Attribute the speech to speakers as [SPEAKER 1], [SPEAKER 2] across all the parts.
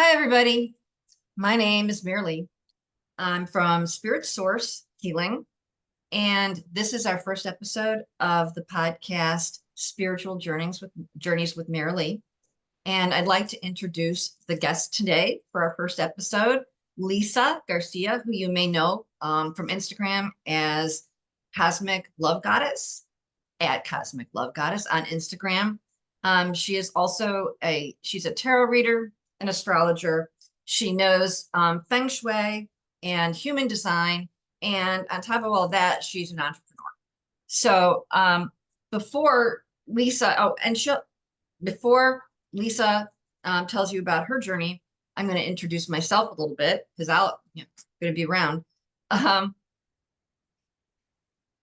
[SPEAKER 1] Hi, everybody. My name is Merilee. I'm from Spirit Source Healing, and this is our first episode of the podcast Spiritual Journeys with Merilee. And I'd like to introduce the guest today for our first episode, Lisa Garcia, who you may know from Instagram as Cosmic Love Goddess, at Cosmic Love Goddess on Instagram. She is also she's a tarot reader, an astrologer. She knows Feng Shui and human design. And on top of all that, she's an entrepreneur. So before Lisa, before Lisa tells you about her journey, I'm going to introduce myself a little bit because I'm going to be around. I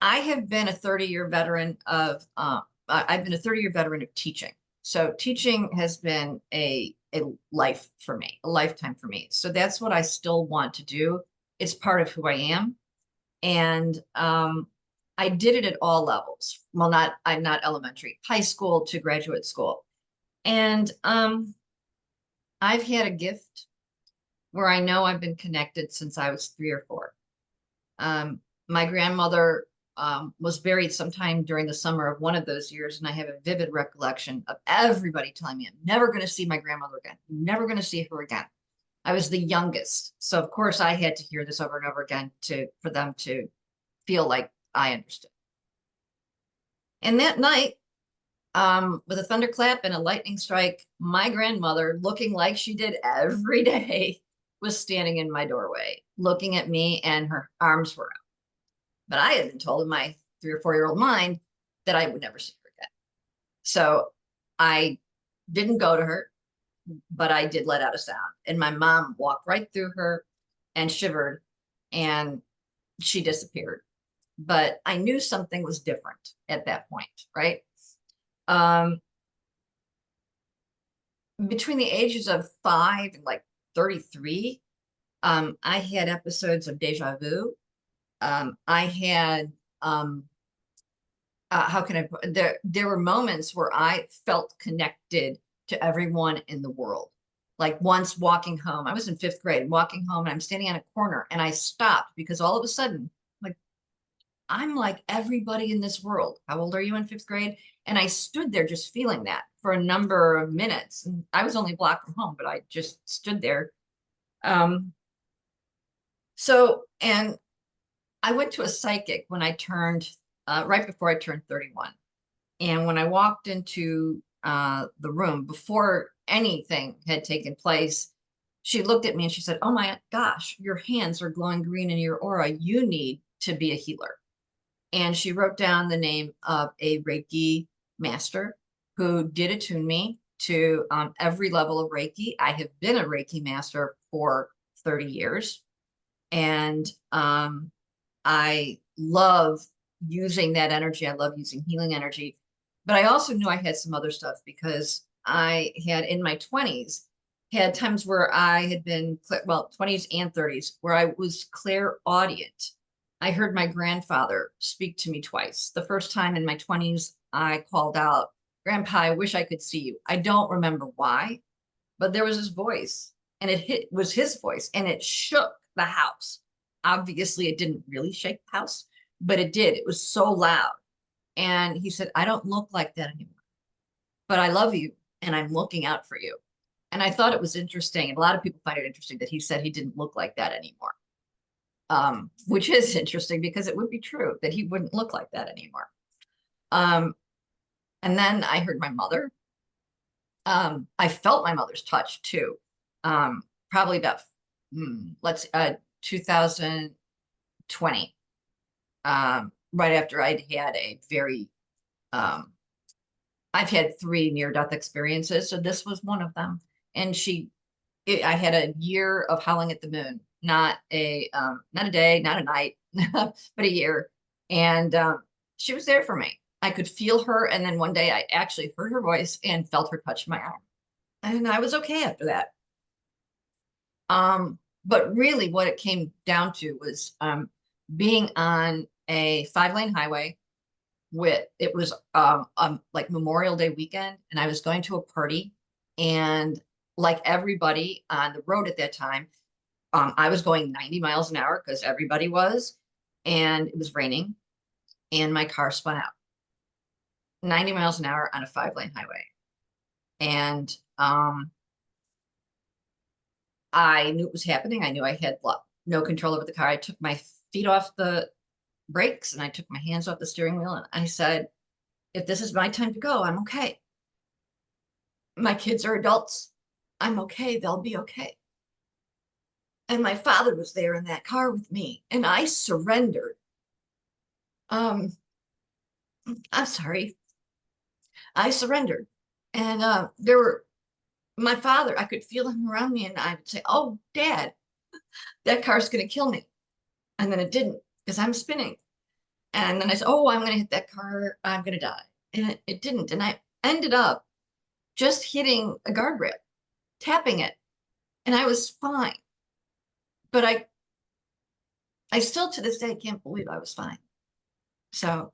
[SPEAKER 1] have been a 30-year veteran of I've been a 30-year veteran of teaching. So teaching has been a life for me, a lifetime for me. So that's what I still want to do. It's part of who I am. And I did it at all levels. Well, I'm not elementary, high school to graduate school. And I've had a gift where I know I've been connected since I was 3 or 4. My grandmother was buried sometime during the summer of one of those years. And I have a vivid recollection of everybody telling me I'm never going to see my grandmother again, never going to see her again. I was the youngest. So of course I had to hear this over and over again for them to feel like I understood. And that night, with a thunderclap and a lightning strike, my grandmother, looking like she did every day, was standing in my doorway, looking at me, and her arms were out. But I had been told in my 3 or 4-year-old mind that I would never see her again. So I didn't go to her, but I did let out a sound. And my mom walked right through her and shivered, and she disappeared. But I knew something was different at that point, right? Between the ages of 5 and like 33, I had episodes of deja vu. I had how can I put there were moments where I felt connected to everyone in the world. Like once walking home, I was in 5th grade, walking home, and I'm standing on a corner, and I stopped because all of a sudden, like, I'm like everybody in this world. How old are you in 5th grade? And I stood there just feeling that for a number of minutes. And I was only a block from home, but I just stood there. And I went to a psychic when I turned, right before I turned 31. And when I walked into the room, before anything had taken place, she looked at me and she said, "Oh my gosh, your hands are glowing green in your aura. You need to be a healer." And she wrote down the name of a Reiki master who did attune me to every level of Reiki. I have been a Reiki master for 30 years. And I love using that energy. I love using healing energy. But I also knew I had some other stuff because I had in my 20s had times where I had been, well, 20s and 30s, where I was clairaudient. I heard my grandfather speak to me twice. The first time in my 20s, I called out, "Grandpa, I wish I could see you." I don't remember why, but there was his voice, and was his voice, and it shook the house. Obviously, it didn't really shake the house, but it did. It was so loud. And he said, "I don't look like that anymore, but I love you, and I'm looking out for you." And I thought it was interesting. And a lot of people find it interesting that he said he didn't look like that anymore. Which is interesting because it would be true that he wouldn't look like that anymore. And then I heard my mother. I felt my mother's touch too. Probably about 2020, right after I'd had a very, I've had 3 near-death experiences, so this was one of them. And I had a year of howling at the moon, not a day, not a night, but a year. And she was there for me. I could feel her. And then one day I actually heard her voice and felt her touch my arm. And I was okay after that. But really what it came down to was being on a 5-lane highway it was like Memorial Day weekend, and I was going to a party, and like everybody on the road at that time. I was going 90 miles an hour because everybody was, and it was raining, and my car spun out 90 miles an hour on a 5-lane highway. And I knew it was happening. I knew I had no control over the car. I took my feet off the brakes and I took my hands off the steering wheel. And I said, if this is my time to go, I'm okay. My kids are adults. I'm okay. They'll be okay. And my father was there in that car with me, and I surrendered. Um, I'm sorry. I surrendered. And there were my father, I could feel him around me, and I would say, oh, Dad, that car's going to kill me. And then it didn't because I'm spinning. And then I said, oh, I'm going to hit that car. I'm going to die. And it didn't. And I ended up just hitting a guardrail, tapping it. And I was fine. But I still to this day can't believe I was fine. So,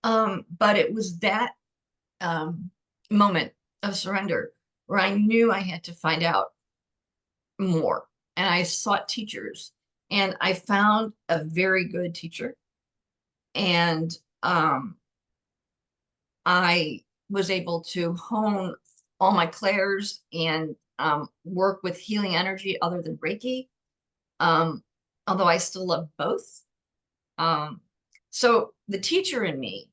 [SPEAKER 1] but it was that moment of surrender where I knew I had to find out more. And I sought teachers, and I found a very good teacher. And I was able to hone all my clairs and work with healing energy other than Reiki. Um, Although I still love both. Um, so the teacher in me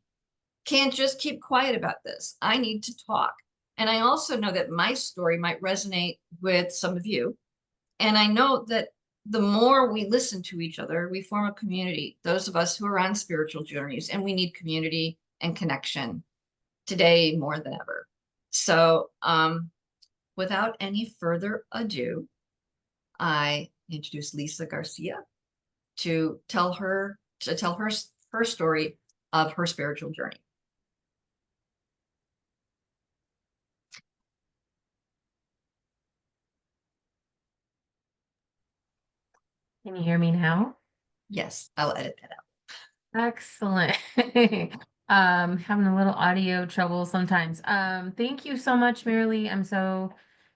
[SPEAKER 1] can't just keep quiet about this. I need to talk. And I also know that my story might resonate with some of you. And I know that the more we listen to each other, we form a community, those of us who are on spiritual journeys, and we need community and connection today more than ever. So without any further ado, I introduce Lisa Garcia to tell her story of her spiritual journey.
[SPEAKER 2] Can you hear me now?
[SPEAKER 1] Yes, I'll edit that out.
[SPEAKER 2] Excellent. Having a little audio trouble sometimes. Thank you so much, Merilee. I'm so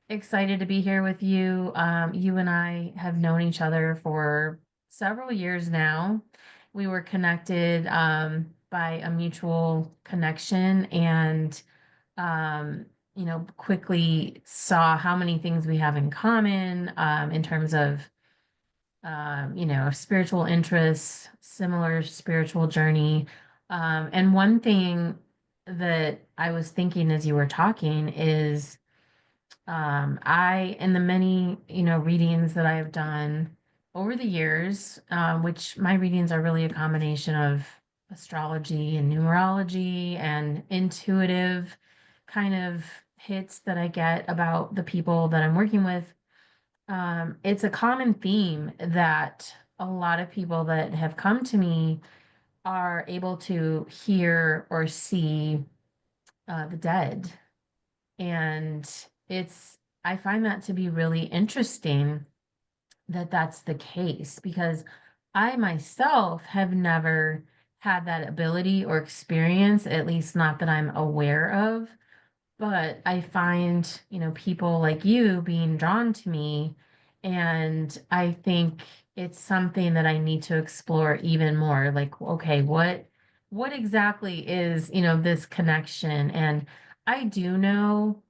[SPEAKER 2] excited to be here with you. You and I have known each other for several years now. We were connected by a mutual connection and quickly saw how many things we have in common in terms of spiritual interests, similar spiritual journey. And one thing that I was thinking as you were talking is in the many, readings that I have done over the years, which my readings are really a combination of astrology and numerology and intuitive kind of hits that I get about the people that I'm working with. It's a common theme that a lot of people that have come to me are able to hear or see the dead. And I find that to be really interesting that that's the case because I myself have never had that ability or experience, at least not that I'm aware of. But I find, people like you being drawn to me, and I think it's something that I need to explore even more. Like, okay, what exactly is, this connection? And I do know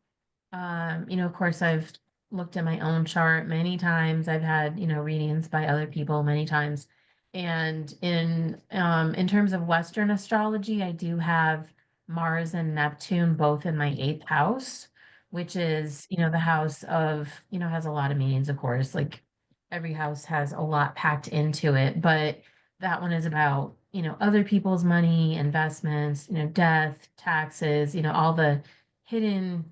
[SPEAKER 2] of course, I've looked at my own chart many times. I've had, readings by other people many times. And in terms of Western astrology, I do have Mars and Neptune both in my eighth house, which is, the house of, has a lot of meanings, of course. Like every house has a lot packed into it, but that one is about, other people's money, investments, death, taxes, all the hidden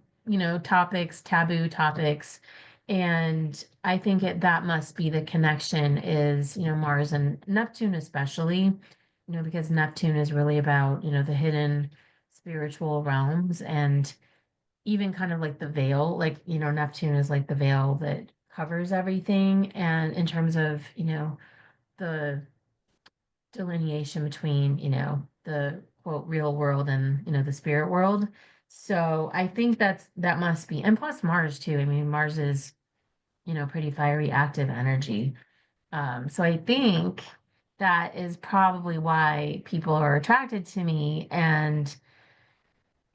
[SPEAKER 2] topics, taboo topics. And I think that must be the connection is, Mars and Neptune, especially, because Neptune is really about, the hidden spiritual realms and even kind of like the veil, like, Neptune is like the veil that covers everything. And in terms of, the delineation between, the quote real world and, the spirit world. So I think that must be, and plus Mars too. I mean, Mars is, pretty fiery, active energy. So I think that is probably why people are attracted to me. And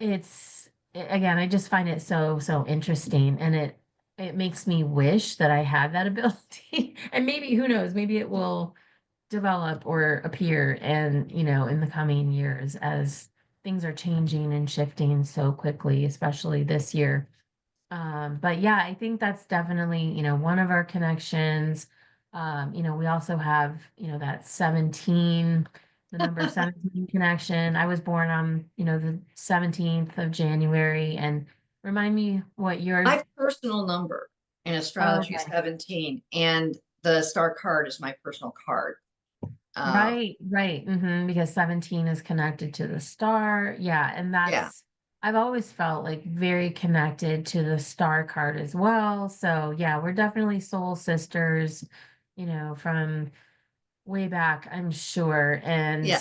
[SPEAKER 2] again, I just find it so, so interesting. And it makes me wish that I had that ability. And maybe, who knows, maybe it will develop or appear and, in the coming years as things are changing and shifting so quickly, especially this year. But yeah, I think that's definitely, one of our connections. We also have, that 17, the number 17 connection. I was born on, the 17th of January. And remind me what yours.
[SPEAKER 1] My personal number in
[SPEAKER 2] Oh,
[SPEAKER 1] astrology is
[SPEAKER 2] okay.
[SPEAKER 1] 17, and the star card is my personal card. Uh,
[SPEAKER 2] Right, right. Because 17 is connected to the star. Yeah, and
[SPEAKER 1] yeah,
[SPEAKER 2] I've always felt like very connected to the star card as well. So, yeah, we're definitely soul sisters, from way back, I'm sure. And
[SPEAKER 1] yeah,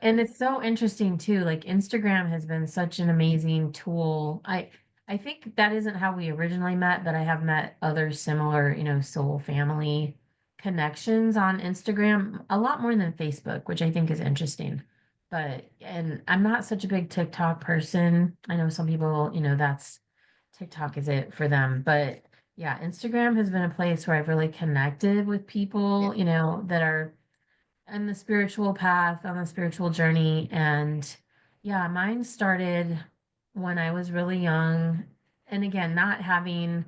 [SPEAKER 2] and it's so interesting too. Like Instagram has been such an amazing tool. I think that isn't how we originally met, but I have met other similar, soul family connections on Instagram a lot more than Facebook, which I think is interesting. And I'm not such a big TikTok person. I know some people, that's TikTok is it for them, but yeah, Instagram has been a place where I've really connected with
[SPEAKER 1] yeah.
[SPEAKER 2] people, that are on the spiritual path, on the spiritual journey. And yeah, mine started when I was really young. And again, not having,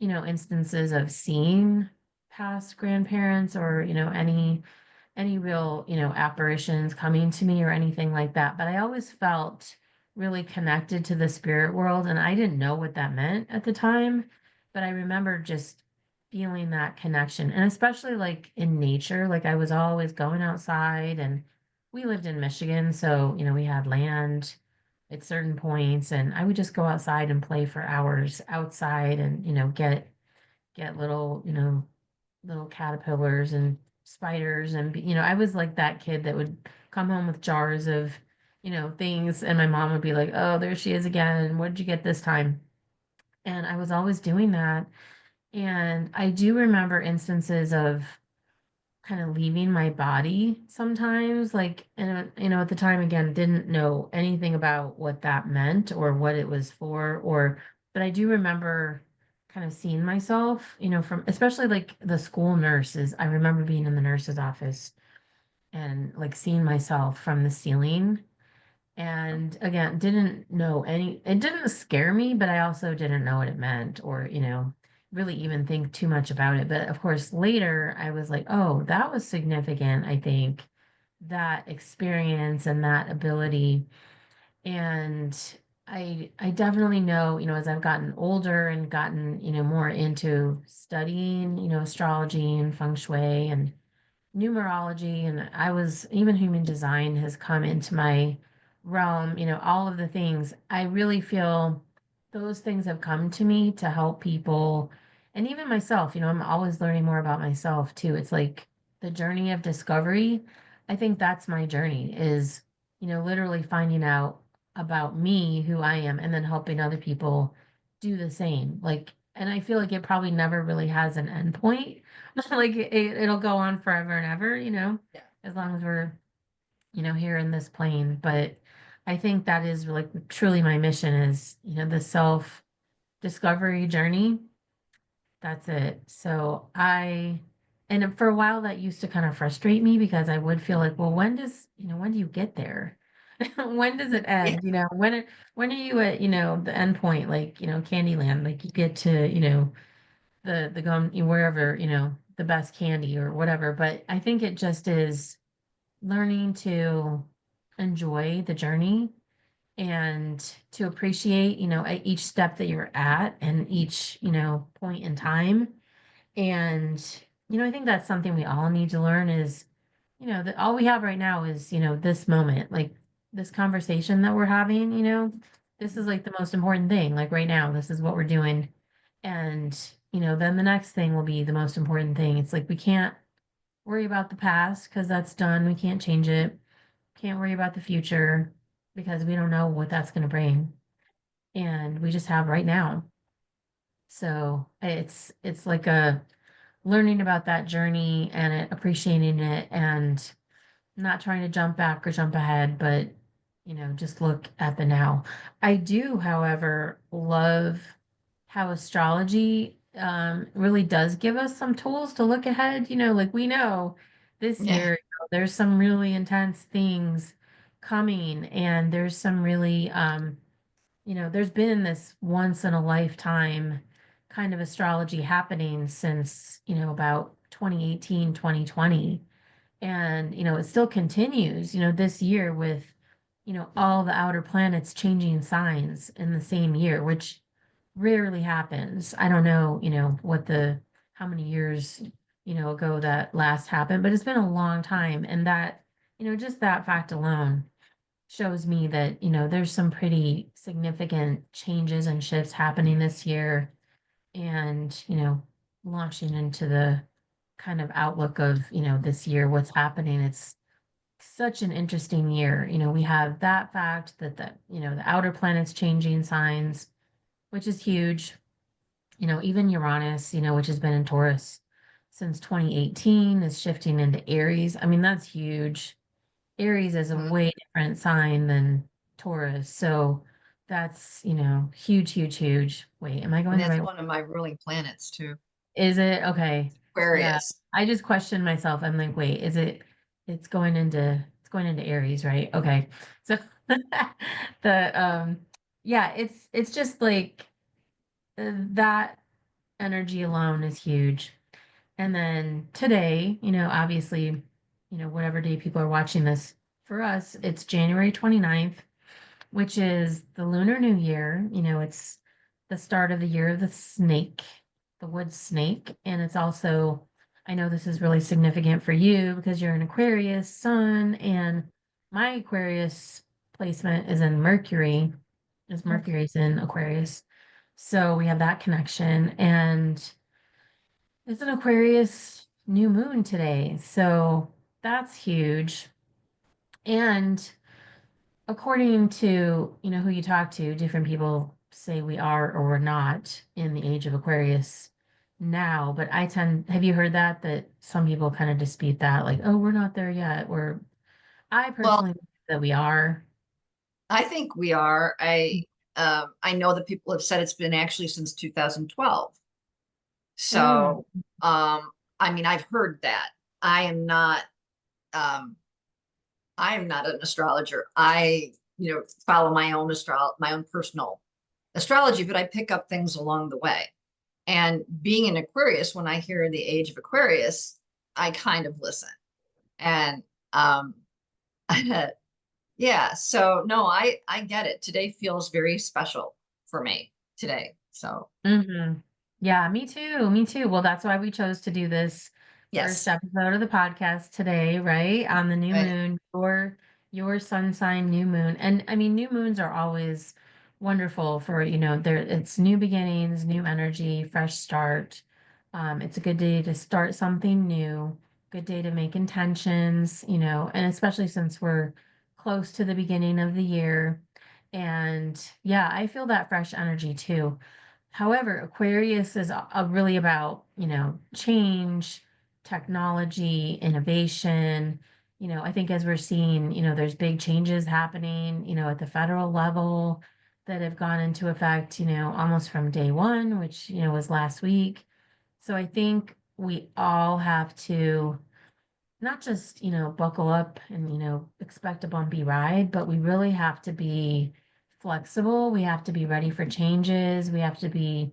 [SPEAKER 2] instances of seeing past grandparents or, any real, apparitions coming to me or anything like that. But I always felt really connected to the spirit world. And I didn't know what that meant at the time. But I remember just feeling that connection. And especially like in nature, like I was always going outside and we lived in Michigan. So, we had land at certain points and I would just go outside and play for hours outside and, get little, little caterpillars and spiders and I was like that kid that would come home with jars of things and my mom would be like, oh, there she is again, what did you get this time? And I was always doing that. And I do remember instances of kind of leaving my body sometimes, like, and at the time, again, didn't know anything about what that meant or what it was for, but I do remember kind of seeing myself, from especially like the school nurses. I remember being in the nurse's office and like seeing myself from the ceiling. And again, it didn't scare me, but I also didn't know what it meant or, really even think too much about it. But of course, later I was like, oh, that was significant, I think, that experience and that ability. And I definitely know, as I've gotten older and gotten, more into studying, astrology and feng shui and numerology, and I was even human design has come into my realm, all of the things. I really feel those things have come to me to help people and even myself, I'm always learning more about myself too. It's like the journey of discovery. I think that's my journey is, literally finding out about me, who I am, and then helping other people do the same. Like, and I feel like it probably never really has an end point. Like it'll go on forever and ever,
[SPEAKER 1] Yeah.
[SPEAKER 2] as long as we're, here in this plane. But I think that is like truly my mission is, the self discovery journey. That's it. And for a while that used to kind of frustrate me because I would feel like, well, when do you get there? When does it
[SPEAKER 1] Yeah.
[SPEAKER 2] end? When are you at, the end point, like, Candyland, like you get to, the gum wherever, the best candy or whatever. But I think it just is learning to enjoy the journey and to appreciate, at each step that you're at and each, point in time. And, I think that's something we all need to learn is, that all we have right now is, this moment, like this conversation that we're having, this is like the most important thing. Like right now, this is what we're doing. And, then the next thing will be the most important thing. It's like we can't worry about the past because that's done. We can't change it. Can't worry about the future because we don't know what that's going to bring. and we just have right now. So it's like a learning about that journey and appreciating it and not trying to jump back or jump ahead, but just look at the now. I do, however, love how astrology really does give us some tools to look ahead. Like we know this
[SPEAKER 1] Yeah.
[SPEAKER 2] year, there's some really intense things coming, and there's some really there's been this once in a lifetime kind of astrology happening since, about 2018, 2020. And, it still continues, this year with, all the outer planets changing signs in the same year, which rarely happens. I don't know, how many years, ago that last happened, but it's been a long time. And that, just that fact alone shows me that, there's some pretty significant changes and shifts happening this year and, launching into the kind of outlook of, this year, what's happening. It's such an interesting year. We have that fact that the outer planets changing signs, which is huge. Even Uranus, which has been in Taurus since 2018, is shifting into Aries. I mean, that's huge. Aries is a
[SPEAKER 1] Mhm.
[SPEAKER 2] way different sign than Taurus. So that's, huge, huge, huge. Wait, am I
[SPEAKER 1] And
[SPEAKER 2] going the
[SPEAKER 1] that's
[SPEAKER 2] right way?
[SPEAKER 1] one of my ruling planets too.
[SPEAKER 2] Is it? Okay. Yeah.
[SPEAKER 1] Aquarius.
[SPEAKER 2] I just questioned myself. I'm like, wait, it's going into Aries, right? Okay. So the yeah, it's just like that energy alone is huge. And then today, obviously, whatever day people are watching this, for us, it's January 29th, which is the Lunar New Year. It's the start of the year of the snake, the wood snake. And it's also, I know this is really significant for you because you're an Aquarius sun, and my Aquarius placement is in Mercury, as Mercury's in Aquarius. So we have that connection. And it's an Aquarius new moon today. So that's huge. And according to, who you talk to, different people say we are or we're not in the age of Aquarius now. But have you heard that some people kind of dispute that, like, oh, we're not there yet. I
[SPEAKER 1] Well,
[SPEAKER 2] personally believe that we are.
[SPEAKER 1] I think we are. I know that people have said it's been actually since 2012.
[SPEAKER 2] Mm,
[SPEAKER 1] So, I mean, I've heard that. I am not, um, I am not an astrologer. Follow my own personal astrology, but I pick up things along the way. And being an Aquarius, when I hear the age of Aquarius, I kind of listen. And um, yeah, so no, I get it. Today feels very special for me today. So
[SPEAKER 2] hmm Yeah, me too. Me too. Well, that's why we chose to do this first
[SPEAKER 1] yes,
[SPEAKER 2] episode of the podcast today, right? On the new
[SPEAKER 1] right.
[SPEAKER 2] moon, your sun sign new moon. And I mean, new moons are always wonderful for, it's new beginnings, new energy, fresh start. It's a good day to start something new, good day to make intentions, and especially since we're close to the beginning of the year. And yeah, I feel that fresh energy too. However, Aquarius is really about, change, technology, innovation. I think as we're seeing, there's big changes happening, at the federal level that have gone into effect, almost from day one, which, was last week. So I think we all have to not just, buckle up and, expect a bumpy ride, but we really have to be flexible. We have to be ready for changes. We have to be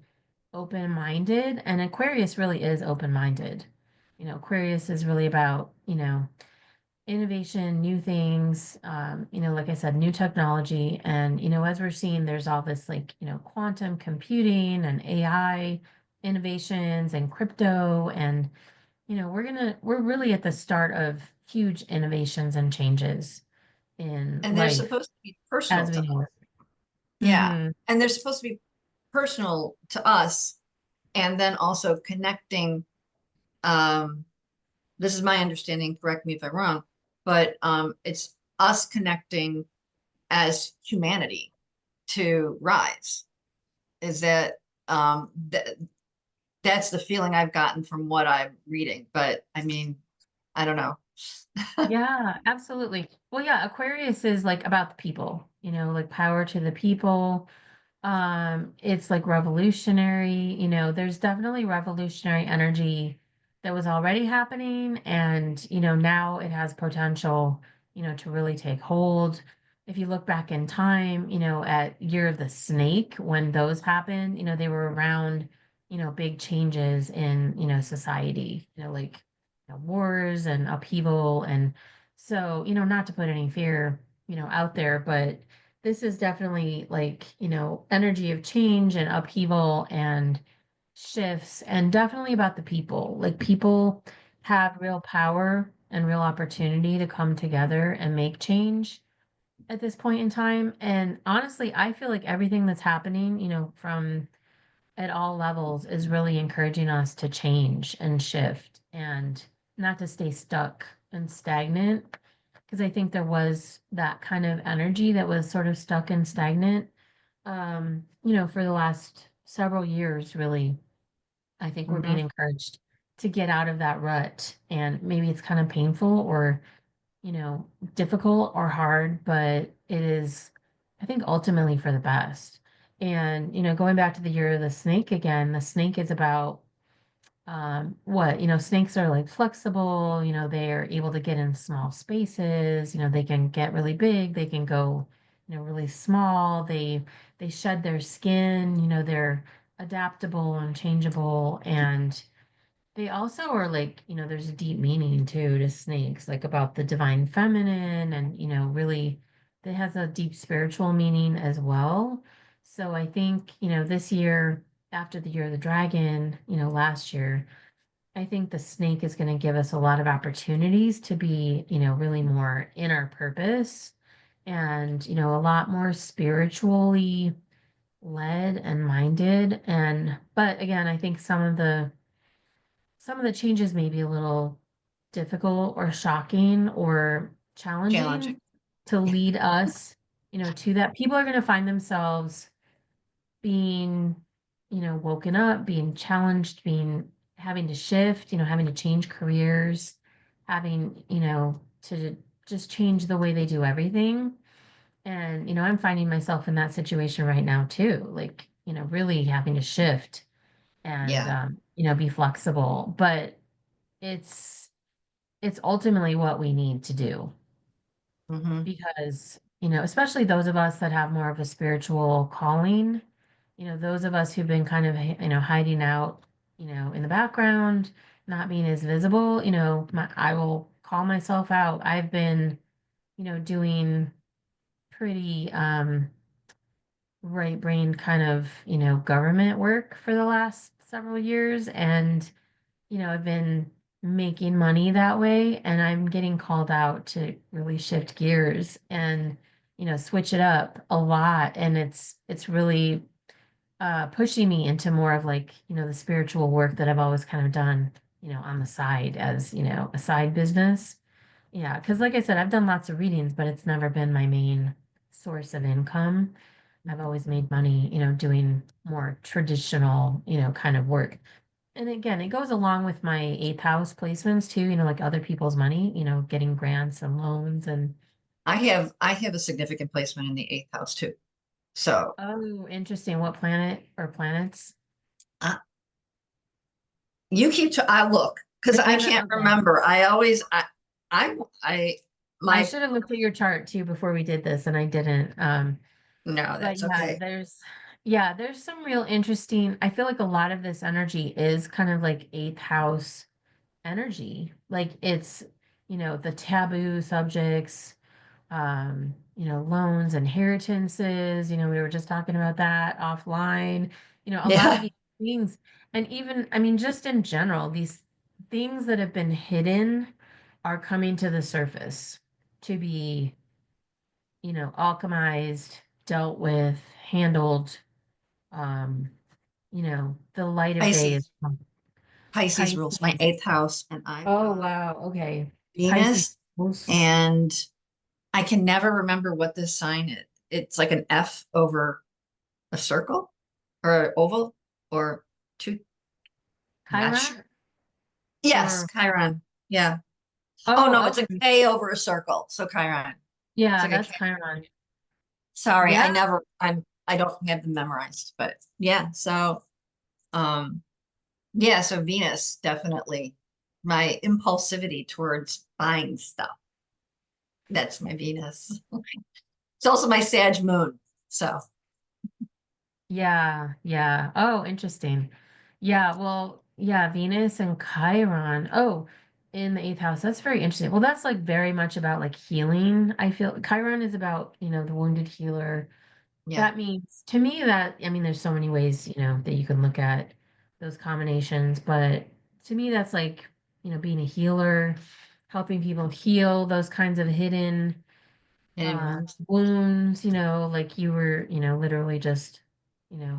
[SPEAKER 2] open-minded. And Aquarius really is open-minded. Aquarius is really about, innovation, new things, like I said, new technology. And, as we're seeing, there's all this like, quantum computing and AI innovations and crypto and we're really at the start of huge innovations and changes in
[SPEAKER 1] And they're
[SPEAKER 2] life
[SPEAKER 1] supposed to be personal
[SPEAKER 2] as we
[SPEAKER 1] to us.
[SPEAKER 2] know it.
[SPEAKER 1] Yeah.
[SPEAKER 2] Mm-hmm.
[SPEAKER 1] And they're supposed to be personal to us and then also connecting. Um, this is my understanding, correct me if I'm wrong, but it's us connecting as humanity. to rise. Is that that's the feeling I've gotten from what I'm reading. But I mean, I don't know.
[SPEAKER 2] Yeah, absolutely. Well, yeah, Aquarius is like about the people, like power to the people. It's like revolutionary, there's definitely revolutionary energy that was already happening, and now it has potential, to really take hold. If you look back in time, at Year of the Snake, when those happened, they were around, big changes in, society, like wars and upheaval. And so, not to put any fear, out there, but this is definitely like, energy of change and upheaval and shifts, and definitely about the people. Like, people have real power and real opportunity to come together and make change at this point in time. And honestly, I feel like everything that's happening, from at all levels is really encouraging us to change and shift and not to stay stuck and stagnant. Because I think there was that kind of energy that was sort of stuck and stagnant, for the last several years, really. I think we're being
[SPEAKER 1] Mhm.
[SPEAKER 2] encouraged to get out of that rut. And maybe it's kind of painful or, you know, difficult or hard, but it is, I think, ultimately for the best. And, going back to the Year of the Snake again, the snake is about what, snakes are like flexible, they're able to get in small spaces, they can get really big, they can go, really small, they shed their skin, they're adaptable and changeable. And they also are like, there's a deep meaning too to snakes, like about the divine feminine, and, really that has a deep spiritual meaning as well. So I think, this year, after the Year of the Dragon, last year, I think the snake is going to give us a lot of opportunities to be, really more in our purpose and, a lot more spiritually led and minded. And, but again, I think some of the changes may be a little difficult or shocking or
[SPEAKER 1] Challenging.
[SPEAKER 2] challenging to lead us, to that. People are going to find themselves being, woken up, being challenged, being having to shift, having to change careers, having, to just change the way they do everything. And, I'm finding myself in that situation right now too, like, really having to shift and,
[SPEAKER 1] Yeah.
[SPEAKER 2] be flexible. But it's it's ultimately what we need to do,
[SPEAKER 1] Hmm.
[SPEAKER 2] because, especially those of us that have more of a spiritual calling, those of us who've been kind of, hiding out, in the background, not being as visible, I will call myself out. I've been, doing pretty right brain kind of, government work for the last several years. And I've been making money that way, and I'm getting called out to really shift gears and, switch it up a lot. And it's really pushing me into more of like, the spiritual work that I've always kind of done, on the side as, a side business. Yeah, because like I said, I've done lots of readings, but it's never been my main source of income. I've always made money, doing more traditional, kind of work. And again, it goes along with my eighth house placements too, like other people's money, getting grants and loans and
[SPEAKER 1] I have a significant placement in the eighth house too. So
[SPEAKER 2] oh, interesting. What planet or planets?
[SPEAKER 1] uh, you keep to I look because I can't
[SPEAKER 2] Okay.
[SPEAKER 1] remember. I always I
[SPEAKER 2] I
[SPEAKER 1] my
[SPEAKER 2] should have looked at your chart too before we did this, and I didn't.
[SPEAKER 1] no,
[SPEAKER 2] But
[SPEAKER 1] that's okay.
[SPEAKER 2] there's some real interesting, I feel like a lot of this energy is kind of like eighth house energy. Like it's, the taboo subjects, loans, inheritances, we were just talking about that offline, a lot of
[SPEAKER 1] Yeah.
[SPEAKER 2] these things. And even, I mean, just in general, these things that have been hidden are coming to the surface to be, alchemized, dealt with, handled. Um, the light of day is
[SPEAKER 1] Pisces. Pisces rules my
[SPEAKER 2] Pisces.
[SPEAKER 1] eighth house, and I've
[SPEAKER 2] Oh,
[SPEAKER 1] got
[SPEAKER 2] wow. Okay. Pisces.
[SPEAKER 1] Venus, and I can never remember what this sign is. it's like an F over a circle or an oval or two. I'm not sure.
[SPEAKER 2] Chiron
[SPEAKER 1] Yes,
[SPEAKER 2] or
[SPEAKER 1] Chiron. Yeah. Oh no,
[SPEAKER 2] oh,
[SPEAKER 1] it's a
[SPEAKER 2] okay.
[SPEAKER 1] K over a circle. So Chiron. It's
[SPEAKER 2] Yeah,
[SPEAKER 1] like a
[SPEAKER 2] that's
[SPEAKER 1] K.
[SPEAKER 2] Chiron.
[SPEAKER 1] Sorry,
[SPEAKER 2] Yeah,
[SPEAKER 1] I don't have them memorized, but yeah. So um yeah, so Venus definitely my impulsivity towards buying stuff. That's my Venus. It's also my Sag moon. So
[SPEAKER 2] yeah, yeah. Oh, interesting. Yeah, well, yeah, Venus and Chiron. Oh, in the eighth house. That's very interesting. Well, that's like very much about like healing. I feel Chiron is about, the wounded healer.
[SPEAKER 1] yeah.
[SPEAKER 2] That means to me that, I mean, there's so many ways, that you can look at those combinations, but to me, that's like, being a healer, helping people heal those kinds of hidden
[SPEAKER 1] Hidden wounds.
[SPEAKER 2] wounds, like you were, literally just,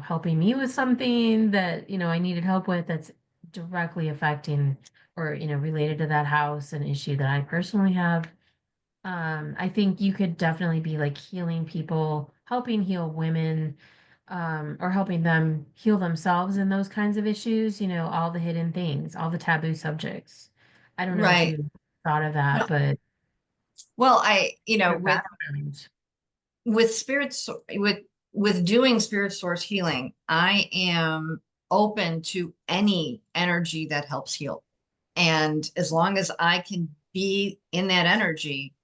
[SPEAKER 2] helping me with something that, I needed help with that's directly affecting or, related to that house, an issue that I personally have. I think you could definitely be like healing people, helping heal women, or helping them heal themselves in those kinds of issues, all the hidden things, all the taboo subjects. I don't know if
[SPEAKER 1] Right.
[SPEAKER 2] you thought of that,
[SPEAKER 1] No,
[SPEAKER 2] but
[SPEAKER 1] well,
[SPEAKER 2] your background.
[SPEAKER 1] with spirits with doing spirit source healing, I am open to any energy that helps heal. And as long as I can be in that energy,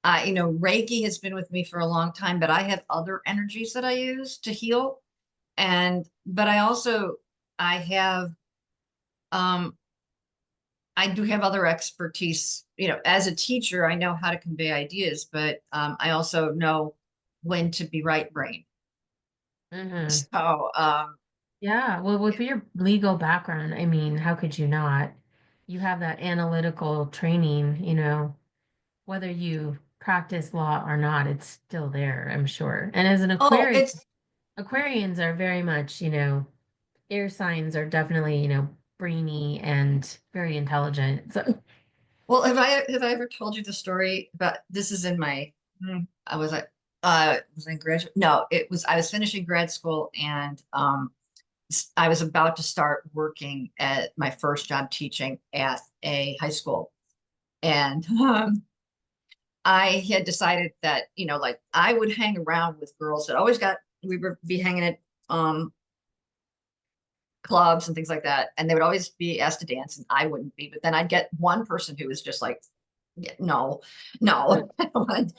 [SPEAKER 1] Reiki has been with me for a long time, but I have other energies that I use to heal. But I have, um, I do have other expertise. As a teacher, I know how to convey ideas, but I also know when to be right brain.
[SPEAKER 2] Hmm.
[SPEAKER 1] So,
[SPEAKER 2] Yeah, well, with your legal background, I mean, how could you not? You have that analytical training, whether you practice law or not, it's still there, I'm sure. And as an
[SPEAKER 1] oh,
[SPEAKER 2] Aquarian,
[SPEAKER 1] it's
[SPEAKER 2] Aquarians are very much, air signs are definitely, brainy and very intelligent. So,
[SPEAKER 1] well. Have I ever told you the story about this? Is in my I was in graduate. No, it was I was finishing grad school and I was about to start working at my first job teaching at a high school. And I had decided that, like I would hang around with girls that always we would be hanging at clubs and things like that. And they would always be asked to dance and I wouldn't be. But then I'd get one person who was just like, yeah, no, no, I don't want,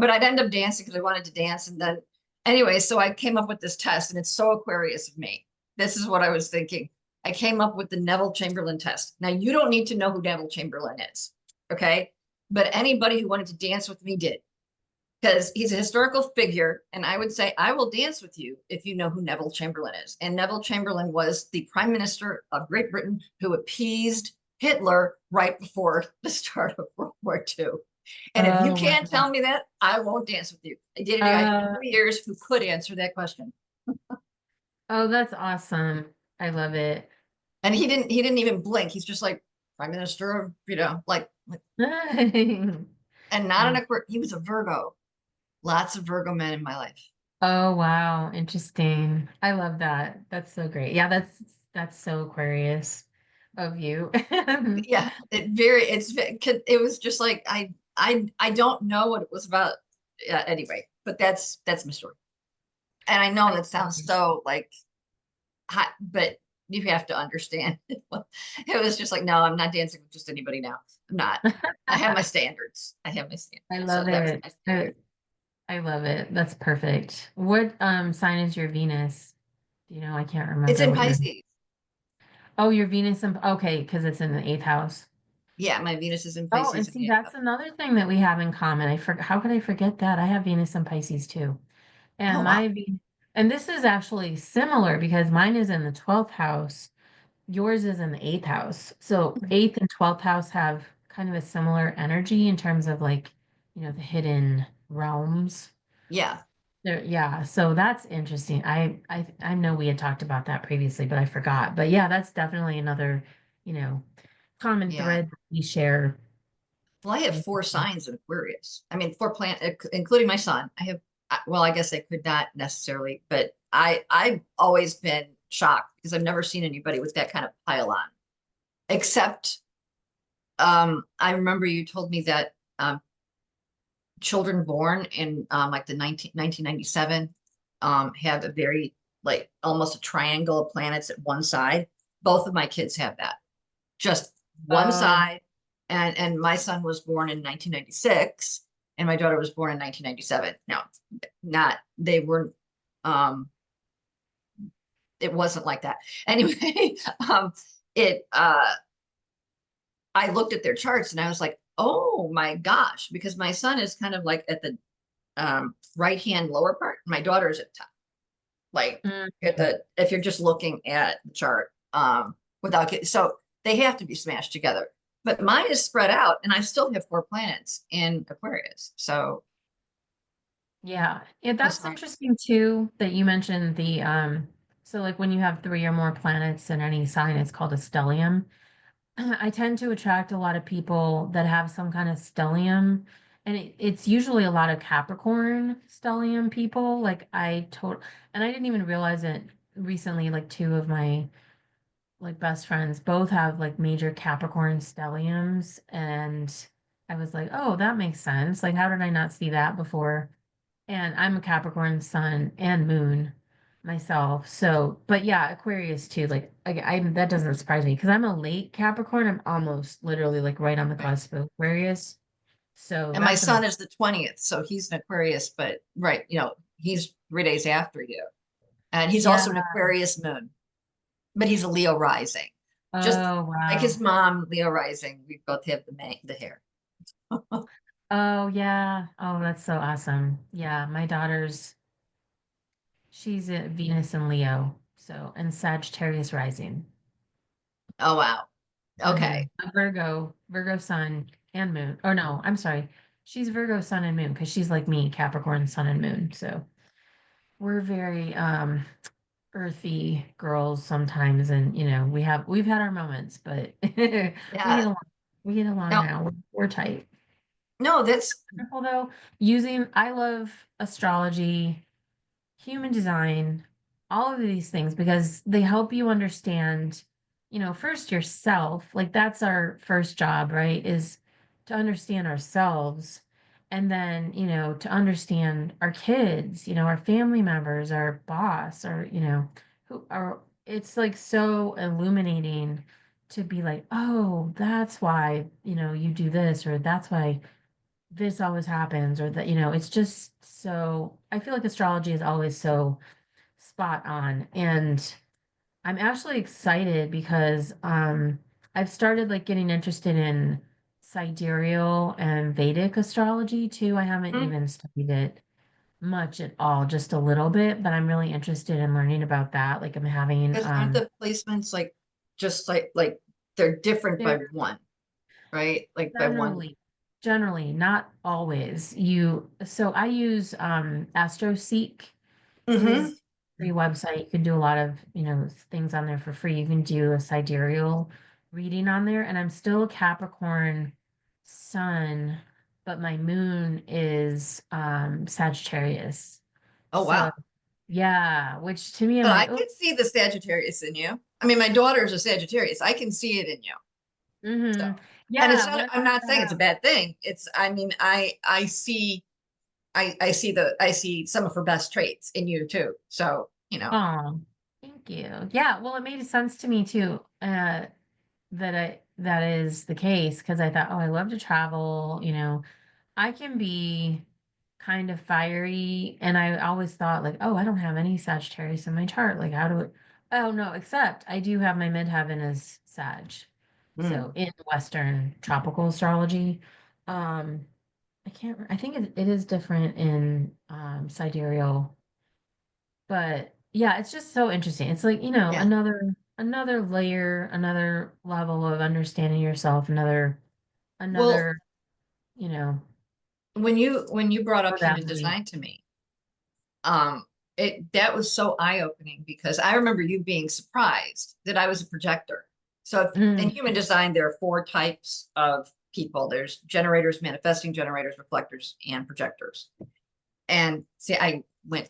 [SPEAKER 1] but I'd end up dancing because I wanted to dance. And then anyway, so I came up with this test and it's so Aquarius of me. This is what I was thinking. I came up with the Neville Chamberlain test. Now you don't need to know who Neville Chamberlain is. Okay. But anybody who wanted to dance with me did because he's a historical figure. And I would say, I will dance with you if you know who Neville Chamberlain is. And Neville Chamberlain was the prime minister of Great Britain who appeased Hitler right before the start of World War II. And if you
[SPEAKER 2] oh,
[SPEAKER 1] can't
[SPEAKER 2] wow.
[SPEAKER 1] tell me that, I won't dance with you. I dated a guy for
[SPEAKER 2] Uh,
[SPEAKER 1] 3 years who could answer that question.
[SPEAKER 2] oh, that's awesome. I love it.
[SPEAKER 1] And he didn't even blink. He's just like prime minister of, and not an
[SPEAKER 2] Wow.
[SPEAKER 1] Aquarius. He was a Virgo. Lots of Virgo men in my life.
[SPEAKER 2] Oh, wow. Interesting. I love that. That's so great. Yeah, that's so Aquarius of you.
[SPEAKER 1] Yeah, it was just like I don't know what it was about anyway, but that's my story. And I know
[SPEAKER 2] I
[SPEAKER 1] that
[SPEAKER 2] love
[SPEAKER 1] sounds
[SPEAKER 2] it.
[SPEAKER 1] so like hot, but you have to understand. It was just like, no, I'm not dancing with just anybody now. I'm not. I have my standards. I have my standards.
[SPEAKER 2] I
[SPEAKER 1] So
[SPEAKER 2] love
[SPEAKER 1] that was
[SPEAKER 2] it. I love it. That's perfect. What sign is your Venus? I can't
[SPEAKER 1] it's
[SPEAKER 2] remember
[SPEAKER 1] in
[SPEAKER 2] what your
[SPEAKER 1] Pisces.
[SPEAKER 2] Oh, your Venus in okay, because it's in the eighth house.
[SPEAKER 1] Yeah, my Venus is in
[SPEAKER 2] Oh, and
[SPEAKER 1] Pisces and
[SPEAKER 2] see,
[SPEAKER 1] yeah.
[SPEAKER 2] that's another thing that we have in common. How could I forget that? I have Venus and Pisces too.
[SPEAKER 1] Oh
[SPEAKER 2] And
[SPEAKER 1] wow.
[SPEAKER 2] and this is actually similar because mine is in the 12th house, yours is in the eighth house. So eighth and 12th house have kind of a similar energy in terms of like, the hidden realms.
[SPEAKER 1] Yeah.
[SPEAKER 2] Yeah, so that's interesting. I know we had talked about that previously, but I forgot. But yeah, that's definitely another, you know, common
[SPEAKER 1] Yeah.
[SPEAKER 2] thread that we share.
[SPEAKER 1] Well, I have 4 signs in Aquarius. I mean, 4 including my son. I have well, I guess I could not necessarily, but I've always been shocked because I've never seen anybody with that kind of pile on, except I remember you told me that children born in like the 1997 have a very like almost a triangle of planets at one side. Both of my kids have that, just one
[SPEAKER 2] Oh,
[SPEAKER 1] side. And my son was born in 1996 and my daughter was born in 1997. No, not they weren't it wasn't like that. Anyway, it I looked at their charts and I was like, oh my gosh, because my son is kind of like at the right hand lower part. My daughter's at the top, like at
[SPEAKER 2] mhm.
[SPEAKER 1] the if you're just looking at the chart without getting so they have to be smashed together. But mine is spread out, and I still have 4 planets in Aquarius. So
[SPEAKER 2] Yeah. Yeah,
[SPEAKER 1] that's
[SPEAKER 2] that's
[SPEAKER 1] nice.
[SPEAKER 2] interesting too that you mentioned the so like when you have three or more planets in any sign, it's called a stellium. I tend to attract a lot of people that have some kind of stellium, and it's usually a lot of Capricorn stellium people. And I didn't even realize it recently. Like two of my like best friends both have like major Capricorn stelliums, and I was like, oh, that makes sense. Like, how did I not see that before? And I'm a Capricorn sun and moon myself. So, but yeah, Aquarius too. Like, I that doesn't surprise me because I'm a late Capricorn. I'm almost literally like right on the
[SPEAKER 1] Right.
[SPEAKER 2] cusp of Aquarius. So
[SPEAKER 1] And my
[SPEAKER 2] that's
[SPEAKER 1] son
[SPEAKER 2] amazing.
[SPEAKER 1] is the 20th, so he's an Aquarius, but right, he's 3 days after you. And he's
[SPEAKER 2] Yeah.
[SPEAKER 1] also an Aquarius moon, but he's a Leo rising. Just
[SPEAKER 2] Oh,
[SPEAKER 1] like his
[SPEAKER 2] wow.
[SPEAKER 1] mom, Leo rising. We both have the hair.
[SPEAKER 2] Oh, yeah. Oh, that's so awesome. Yeah, my daughter's she's a Venus and Leo, so and Sagittarius rising.
[SPEAKER 1] Oh wow.
[SPEAKER 2] Mm-hmm.
[SPEAKER 1] Okay.
[SPEAKER 2] A Virgo sun and moon. Oh no, I'm sorry. She's Virgo sun and moon because she's like me, Capricorn sun and moon. So we're very earthy girls sometimes, and we've had our moments, but we get
[SPEAKER 1] Yeah.
[SPEAKER 2] along. We get along
[SPEAKER 1] No,
[SPEAKER 2] now. We're tight.
[SPEAKER 1] no, that's
[SPEAKER 2] Wonderful though. I love astrology, human design, all of these things because they help you understand, first yourself. Like that's our first job, right? Is to understand ourselves and then, to understand our kids, our family members, our boss, or, who are, it's like so illuminating to be like, oh, that's why, you do this, or that's why this always happens, or that, it's just so, I feel like astrology is always so spot on. And I'm actually excited because I've started like getting interested in sidereal and Vedic astrology too. I haven't even studied it much at all, just a little bit, but I'm really interested in learning about that. Like I'm having
[SPEAKER 1] because aren't the placements like just like they're different by
[SPEAKER 2] they're
[SPEAKER 1] one, right? Like by one.
[SPEAKER 2] generally not always. So I use AstroSeek. It
[SPEAKER 1] Mm-hmm.
[SPEAKER 2] is a free website. You can do a lot of, things on there for free. You can do a sidereal reading on there. And I'm still a Capricorn sun, but my moon is Sagittarius.
[SPEAKER 1] Oh
[SPEAKER 2] So
[SPEAKER 1] wow.
[SPEAKER 2] yeah, which to me I'm
[SPEAKER 1] But I
[SPEAKER 2] like, oh,
[SPEAKER 1] can see the Sagittarius in you. I mean, my daughter's a Sagittarius. I can see it in you. So, and it's
[SPEAKER 2] yeah, when
[SPEAKER 1] not,
[SPEAKER 2] I
[SPEAKER 1] I'm
[SPEAKER 2] found
[SPEAKER 1] not
[SPEAKER 2] that
[SPEAKER 1] saying it's a
[SPEAKER 2] out.
[SPEAKER 1] bad thing. It's, I mean, I see some of her best traits in you too. So,
[SPEAKER 2] Oh, thank you. Yeah, well, it made sense to me too. That is the case because I thought, oh, I love to travel, I can be kind of fiery, and I always thought like, oh, I don't have any Sagittarius in my chart. Like, how do it? Oh no, except I do have my midheaven as Sag. So
[SPEAKER 1] mm,
[SPEAKER 2] in Western tropical astrology, I think it is different in sidereal, but yeah, it's just so interesting. It's like,
[SPEAKER 1] yeah.
[SPEAKER 2] another layer, another level of understanding yourself,
[SPEAKER 1] Well,
[SPEAKER 2] another, you know,
[SPEAKER 1] when you brought up human
[SPEAKER 2] modality.
[SPEAKER 1] design to me, um, that was so eye-opening because I remember you being surprised that I was a projector. So if, in
[SPEAKER 2] Mm,
[SPEAKER 1] human design, there are 4 types of people. There's generators, manifesting generators, reflectors, and projectors. And see, I went,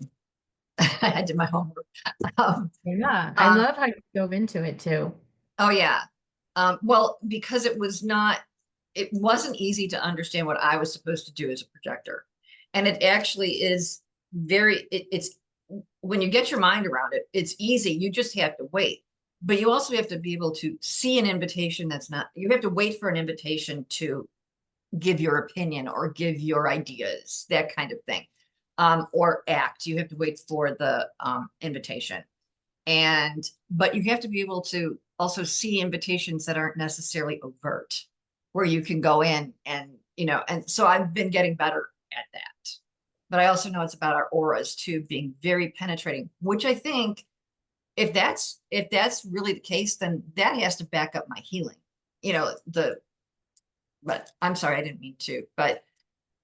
[SPEAKER 1] I did my homework. Um,
[SPEAKER 2] Yeah, I
[SPEAKER 1] uh,
[SPEAKER 2] love how you dove into it too.
[SPEAKER 1] oh yeah. Well, because it wasn't easy to understand what I was supposed to do as a projector. And it actually is it's when you get your mind around it, it's easy. You just have to wait. But you also have to be able to see an invitation that's not, you have to wait for an invitation to give your opinion or give your ideas, that kind of thing. Or act. You have to wait for the invitation. But you have to be able to also see invitations that aren't necessarily overt, where you can go in and, and so I've been getting better at that. But I also know it's about our auras too, being very penetrating, which I think if that's really the case, then that has to back up my healing. You know, but I'm sorry, I didn't mean to, but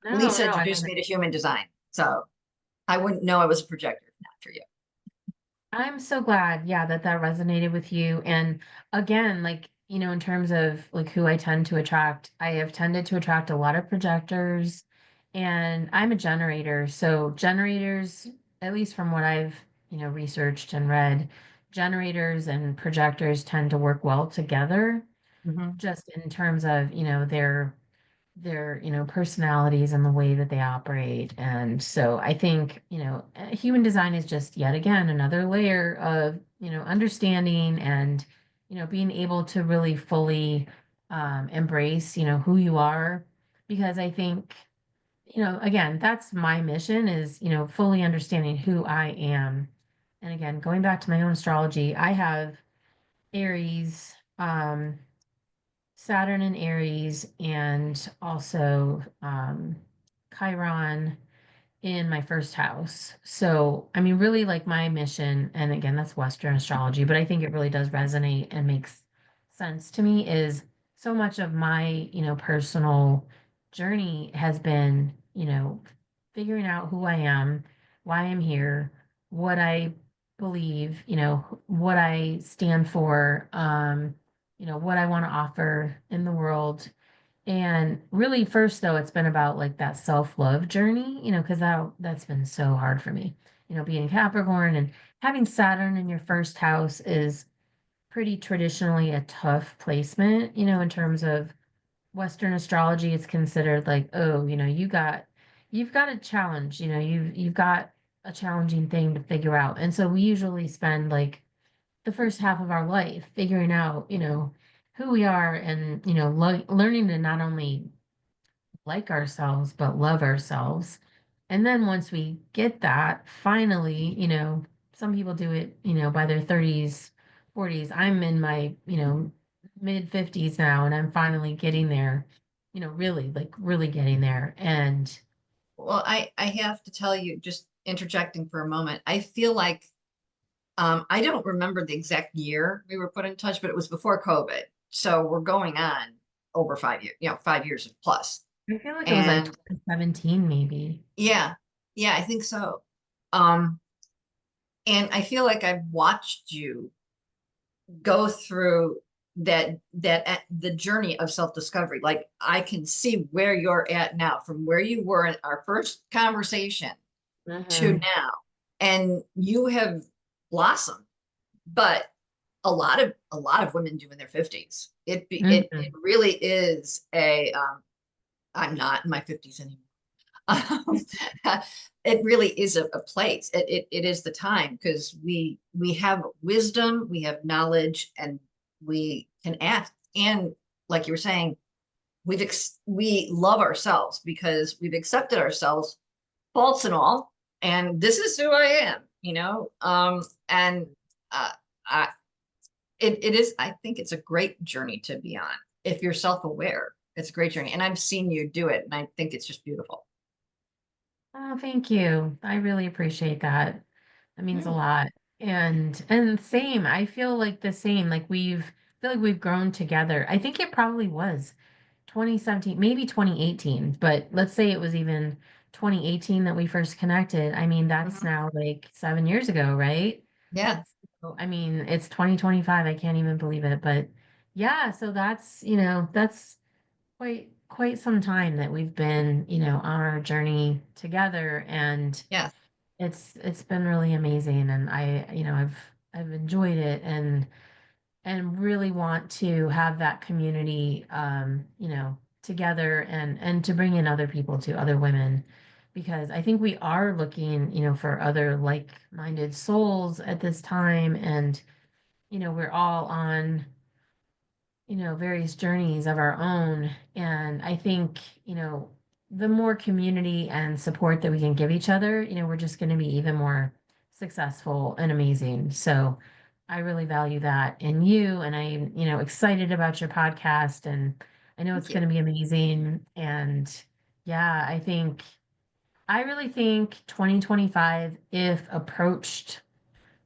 [SPEAKER 2] No,
[SPEAKER 1] Lisa
[SPEAKER 2] no, I
[SPEAKER 1] introduced
[SPEAKER 2] mean,
[SPEAKER 1] me to human design. So I wouldn't know I was a projector if not for you.
[SPEAKER 2] I'm so glad, yeah, that that resonated with you. And again, like, in terms of like who I tend to attract, I have tended to attract a lot of projectors, and I'm a generator. So generators, at least from what I've, researched and read, generators and projectors tend to work well together,
[SPEAKER 1] Mhm.
[SPEAKER 2] just in terms of, their personalities and the way that they operate. And so I think human design is just yet again another layer of understanding and being able to really fully embrace who you are, because I think again, that's my mission, is fully understanding who I am. And again, going back to my own astrology, I have Aries, Saturn in Aries, and also Chiron in my first house. So, I mean, really, like my mission, and again, that's Western astrology, but I think it really does resonate and makes sense to me, is so much of my, personal journey has been, figuring out who I am, why I'm here, what I believe, what I stand for, what I want to offer in the world. And really, first though, it's been about like that self-love journey, because that's been so hard for me. Being Capricorn and having Saturn in your first house is pretty traditionally a tough placement, in terms of Western astrology. It's considered like, oh, you've got a challenge, you've got a challenging thing to figure out. And so we usually spend like the first half of our life figuring out, who we are, and, learning to not only like ourselves, but love ourselves. And then once we get that, finally, some people do it, by their 30s, 40s. I'm in my, mid 50s now, and I'm finally getting there, really, like really getting there. And
[SPEAKER 1] Well, I have to tell you, just interjecting for a moment, I feel like I don't remember the exact year we were put in touch, but it was before COVID. So we're going on over 5 years, 5 years plus.
[SPEAKER 2] I feel like it was like
[SPEAKER 1] And
[SPEAKER 2] 2017, maybe.
[SPEAKER 1] yeah, yeah, I think so. Um, and I feel like I've watched you go through the journey of self-discovery. Like I can see where you're at now, from where you were in our first conversation to
[SPEAKER 2] Hmm.
[SPEAKER 1] now, and you have blossomed. But a lot of women do in their 50s. It
[SPEAKER 2] Hmm.
[SPEAKER 1] really is a I'm not in my 50s anymore. Um, it really is a place. It is the time, because we have wisdom, we have knowledge, and we can act. And like you were saying, we love ourselves because we've accepted ourselves, faults and all. And this is who I am, and uh, I, it is, I think it's a great journey to be on. If you're self-aware, it's a great journey. And I've seen you do it, and I think it's just beautiful.
[SPEAKER 2] Oh, thank you. I really appreciate that. That means a
[SPEAKER 1] Hmm.
[SPEAKER 2] lot. And same, I feel like the same, like feel like we've grown together. I think it probably was 2017, maybe 2018, but let's say it was even 2018 that we first connected. I mean, that's
[SPEAKER 1] Mhm.
[SPEAKER 2] now like 7 years ago, right?
[SPEAKER 1] Yeah.
[SPEAKER 2] So, I mean, it's 2025. I can't even believe it. But yeah, so that's, that's quite quite some time that we've been, on our journey together, and
[SPEAKER 1] Yes.
[SPEAKER 2] it's been really amazing, and I've enjoyed it, and really want to have that community, together, and to bring in other people too, other women, because I think we are looking, for other like-minded souls at this time, and we're all on, various journeys of our own. And I think, the more community and support that we can give each other, we're just going to be even more successful and amazing. So I really value that in you. And I'm, excited about your podcast, and I know it's
[SPEAKER 1] Thank you.
[SPEAKER 2] going to be amazing. And yeah, I really think 2025, if approached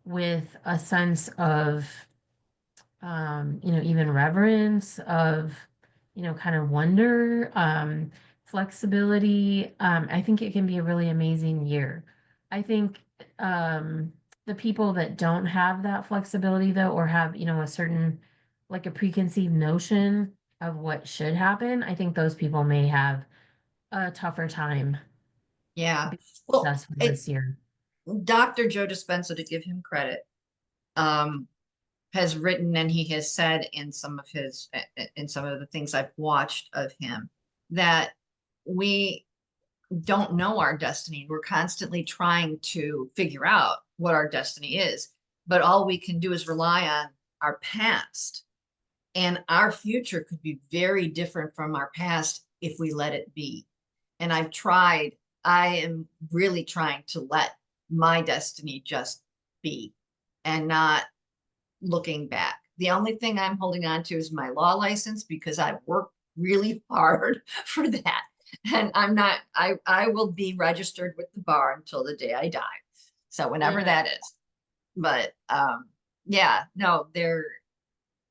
[SPEAKER 2] with a sense of, even reverence of, kind of wonder, flexibility. I think it can be a really amazing year. I think um, the people that don't have that flexibility though, or have, a certain, like a preconceived notion of what should happen, I think those people may have a tougher time
[SPEAKER 1] Yeah.
[SPEAKER 2] being
[SPEAKER 1] Well,
[SPEAKER 2] successful this year.
[SPEAKER 1] Dr. Joe Dispenza, to give him credit, um, has written, and he has said in some of in some of the things I've watched of him, that we don't know our destiny. We're constantly trying to figure out what our destiny is, but all we can do is rely on our past. And our future could be very different from our past if we let it be. And I am really trying to let my destiny just be and not looking back. The only thing I'm holding on to is my law license, because I've worked really hard for that. And I will be registered with the bar until the day I die. So whenever
[SPEAKER 2] Mhm.
[SPEAKER 1] that is. But yeah, no,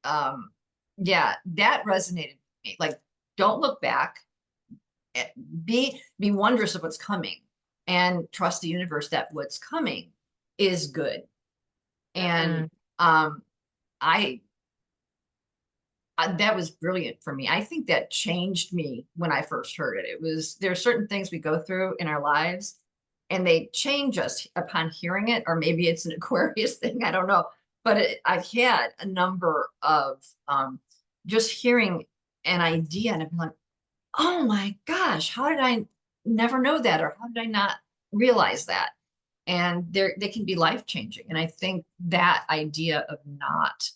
[SPEAKER 1] um yeah, that resonated with me. Like, don't look back. eh, be wondrous of what's coming, and trust the universe that what's coming is good. And
[SPEAKER 2] Mhm.
[SPEAKER 1] um I that was brilliant for me. I think that changed me when I first heard it. There are certain things we go through in our lives, and they change us upon hearing it, or maybe it's an Aquarius thing. I don't know. But I've had a number of just hearing an idea, and I've been like, oh my gosh, how did I never know that? Or how did I not realize that? And they can be life changing. And I think that idea of not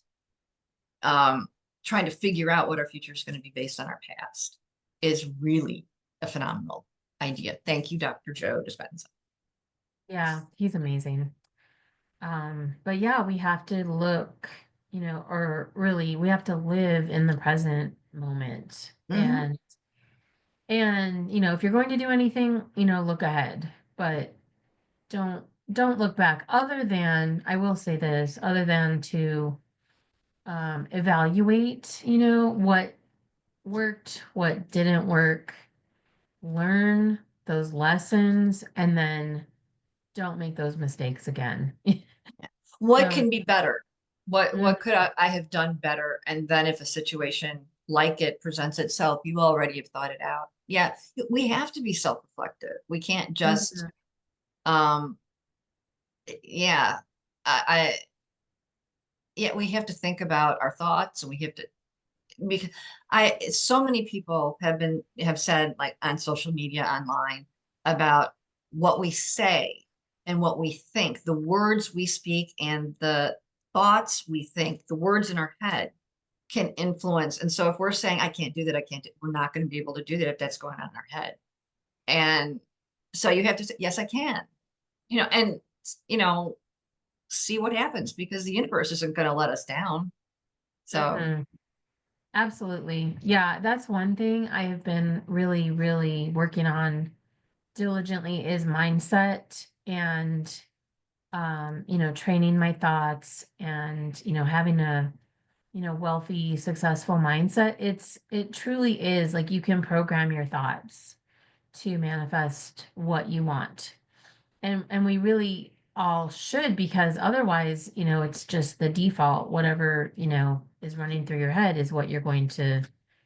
[SPEAKER 1] um, trying to figure out what our future is going to be based on our past is really a phenomenal idea. Thank you, Dr. Joe Dispenza.
[SPEAKER 2] Yeah, he's amazing. But yeah, we have to look, or really we have to live in the present moment.
[SPEAKER 1] Hmm.
[SPEAKER 2] And if you're going to do anything, look ahead, but don't look back. Other than, I will say this, other than to evaluate, what worked, what didn't work, learn those lessons, and then don't make those mistakes again.
[SPEAKER 1] What
[SPEAKER 2] So,
[SPEAKER 1] can be better?
[SPEAKER 2] mm,
[SPEAKER 1] What could I have done better? And then if a situation like it presents itself, you already have thought it out. Yeah, we have to be self-reflective. We can't just
[SPEAKER 2] mhm,
[SPEAKER 1] um yeah. I yeah, we have to think about our thoughts, and we have to, because so many people have said, like on social media, online, about what we say and what we think, the words we speak and the thoughts we think, the words in our head can influence. And so if we're saying, I can't do that, I can't do, we're not going to be able to do that if that's going on in our head. And so you have to say, yes, I can, and you know see what happens, because the universe isn't going to let us down. So
[SPEAKER 2] mhm. Absolutely. Yeah, that's one thing I have been really, really working on diligently is mindset, and training my thoughts, and having a wealthy, successful mindset. It truly is like you can program your thoughts to manifest what you want. And we really all should, because otherwise, it's just the default. Whatever, is running through your head is what you're going to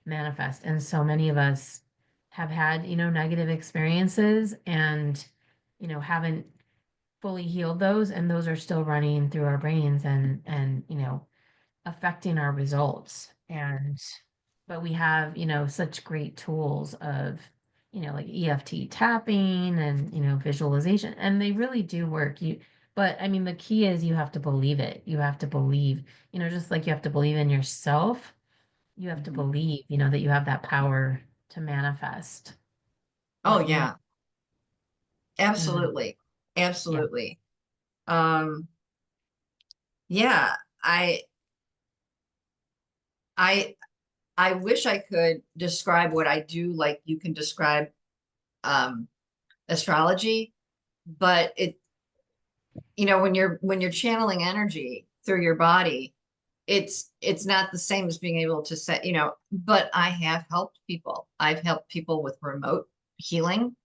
[SPEAKER 2] manifest. And so many of us have had, negative experiences and, haven't fully healed those, and those are still running through our brains and, affecting our results. And but we have, such great tools of, like EFT tapping and, visualization, and they really do work. But I mean, the key is you have to believe it. You have to believe, just like you have to believe in yourself, you have to
[SPEAKER 1] Mhm.
[SPEAKER 2] believe, that you have that power to manifest
[SPEAKER 1] Oh
[SPEAKER 2] what you want.
[SPEAKER 1] yeah,
[SPEAKER 2] Mhm.
[SPEAKER 1] absolutely.
[SPEAKER 2] Yeah.
[SPEAKER 1] Absolutely. Um, yeah, I I I wish I could describe what I do like you can describe um astrology, but when you're channeling energy through your body, it's not the same as being able to say, but I have helped people. I've helped people with remote healing.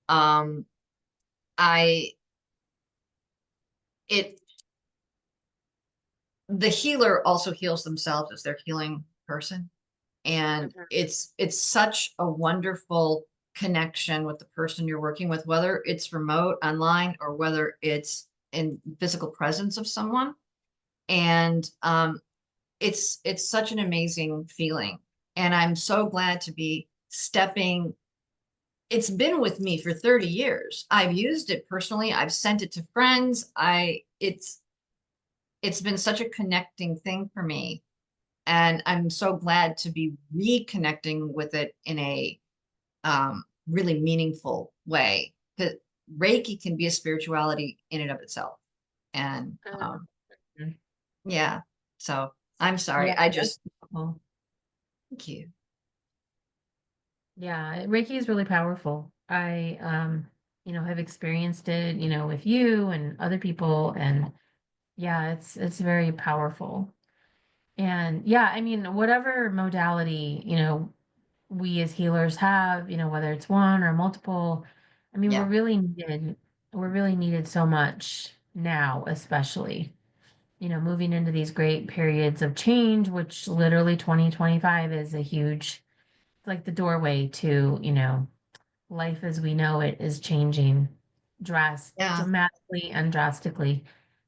[SPEAKER 1] Um, I it the healer also heals themselves as their healing person. And
[SPEAKER 2] Mhm.
[SPEAKER 1] it's such a wonderful connection with the person you're working with, whether it's remote online or whether it's in physical presence of someone. And it's such an amazing feeling. And I'm so glad to be stepping. It's been with me for 30 years. I've used it personally. I've sent it to friends. It's been such a connecting thing for me. And I'm so glad to be reconnecting with it in a really meaningful way. Because Reiki can be a spirituality in and of itself. And
[SPEAKER 2] Mhm.
[SPEAKER 1] yeah, so I'm
[SPEAKER 2] Yeah,
[SPEAKER 1] sorry. I
[SPEAKER 2] that's
[SPEAKER 1] just,
[SPEAKER 2] beautiful.
[SPEAKER 1] thank you.
[SPEAKER 2] Yeah, Reiki is really powerful. I have experienced it, with you and other people, and yeah, it's very powerful. And yeah, I mean, whatever modality, we as healers have, whether it's one or multiple, I mean,
[SPEAKER 1] Yeah.
[SPEAKER 2] we're really needed so much now, especially, moving into these great periods of change, which literally 2025 is a huge, it's like the doorway to, life as we know it is changing
[SPEAKER 1] Yeah.
[SPEAKER 2] dramatically and drastically.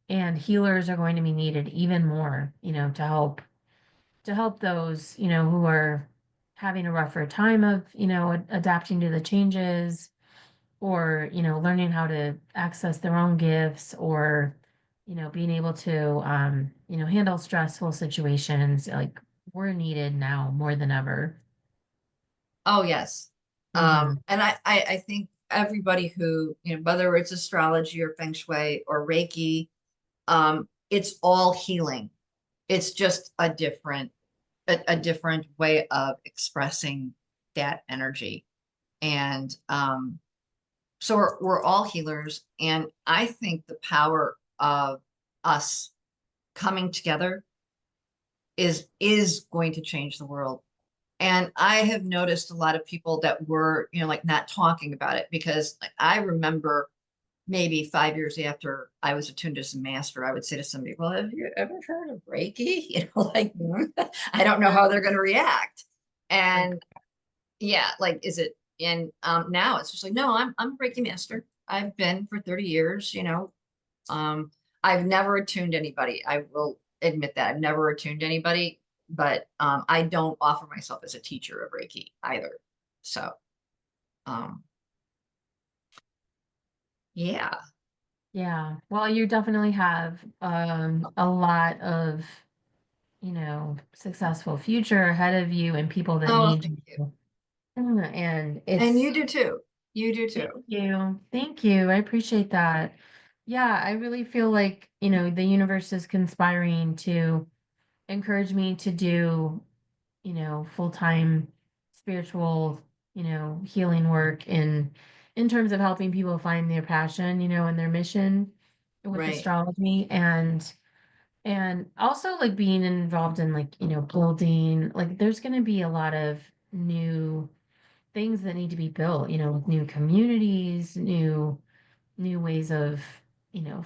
[SPEAKER 2] And healers are going to be needed even more, to help those, who are having a rougher time of, adapting to the changes, or, learning how to access their own gifts, or, being able to, handle stressful situations. Like, we're needed now more than ever.
[SPEAKER 1] Oh, yes.
[SPEAKER 2] Hmm.
[SPEAKER 1] And I think everybody who, whether it's astrology or Feng Shui or Reiki, it's all healing. It's just a different way of expressing that energy. And so we're all healers. And I think the power of us coming together is going to change the world. And I have noticed a lot of people that were, like not talking about it because like, I remember maybe 5 years after I was attuned as a master, I would say to somebody, well, have you ever heard of Reiki? Like, I don't know how they're going to react.
[SPEAKER 2] Like,
[SPEAKER 1] And yeah, like, is it, and now it's just like, no, I'm a Reiki master. I've been for 30 years, um, I've never attuned anybody. I will admit that I've never attuned anybody, but I don't offer myself as a teacher of Reiki either. So, um, yeah.
[SPEAKER 2] yeah. Well, you definitely have a lot of, successful future ahead of you and people that
[SPEAKER 1] Oh,
[SPEAKER 2] need
[SPEAKER 1] thank you.
[SPEAKER 2] you. And
[SPEAKER 1] And
[SPEAKER 2] it's
[SPEAKER 1] you do too. You do
[SPEAKER 2] Thank
[SPEAKER 1] too.
[SPEAKER 2] you. Thank you. I appreciate that. Yeah, I really feel like, the universe is conspiring to encourage me to do, full-time spiritual, healing work in terms of helping people find their passion, and their mission with
[SPEAKER 1] Right.
[SPEAKER 2] astrology, and also like being involved in, like, building, like there's going to be a lot of new things that need to be built, with new communities, new ways of,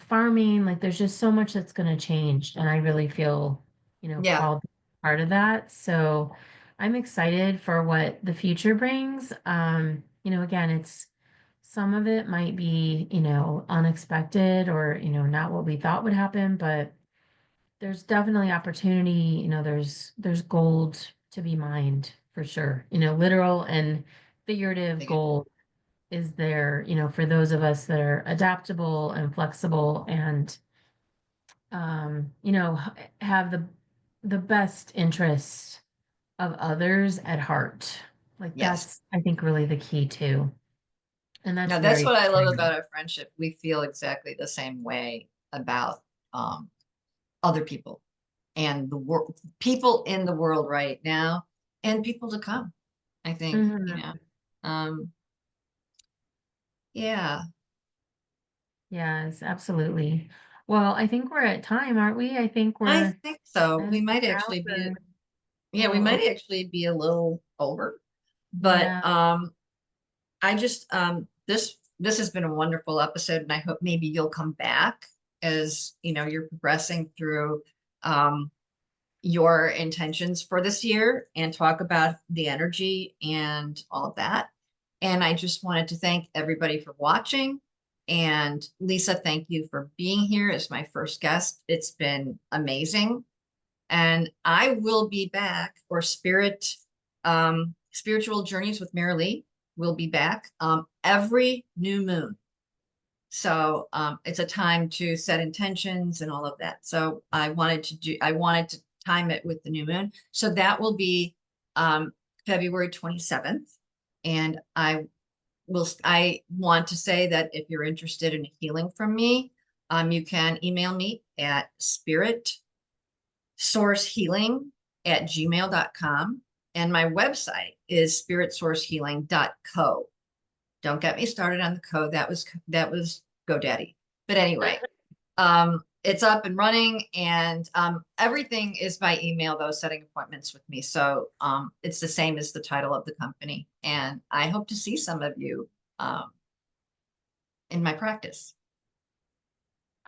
[SPEAKER 2] farming. Like there's just so much that's going to change. And I really feel,
[SPEAKER 1] Yeah.
[SPEAKER 2] called to be part of that. So I'm excited for what the future brings. Again, it's some of it might be, unexpected or, not what we thought would happen, but there's definitely opportunity, there's gold to be mined for sure. Literal and figurative
[SPEAKER 1] Figured.
[SPEAKER 2] gold is there, for those of us that are adaptable and flexible and have the best interests of others at heart. Like
[SPEAKER 1] Yes.
[SPEAKER 2] that's, I think, really the key too. And that's
[SPEAKER 1] Now that's
[SPEAKER 2] very
[SPEAKER 1] what I love
[SPEAKER 2] exciting.
[SPEAKER 1] about our friendship. We feel exactly the same way about other people and the world, people in the world right now, and people to come. I think,
[SPEAKER 2] Mhm.
[SPEAKER 1] Um, yeah,
[SPEAKER 2] Yes, absolutely. Well, I think we're at time, aren't we? I think
[SPEAKER 1] I
[SPEAKER 2] we're
[SPEAKER 1] think so.
[SPEAKER 2] at
[SPEAKER 1] We might
[SPEAKER 2] an
[SPEAKER 1] actually be,
[SPEAKER 2] hour, a
[SPEAKER 1] yeah, we
[SPEAKER 2] little
[SPEAKER 1] might
[SPEAKER 2] over.
[SPEAKER 1] actually be a little over, but
[SPEAKER 2] Yeah.
[SPEAKER 1] I just this has been a wonderful episode, and I hope maybe you'll come back as you're progressing through um your intentions for this year and talk about the energy and all of that. And I just wanted to thank everybody for watching. And Lisa, thank you for being here as my first guest. It's been amazing. And I will be back for spiritual journeys with Merilee. Will be back every new moon. So it's a time to set intentions and all of that. So I wanted to time it with the new moon. So that will be February 27th. And I want to say that if you're interested in healing from me, you can email me at spiritsourcehealing@gmail.com. And my website is spiritsourcehealing.co. Don't get me started on the code. That was GoDaddy. But anyway, it's up and running, and everything is by email, though, setting appointments with me. So it's the same as the title of the company. And I hope to see some of you um, in my practice.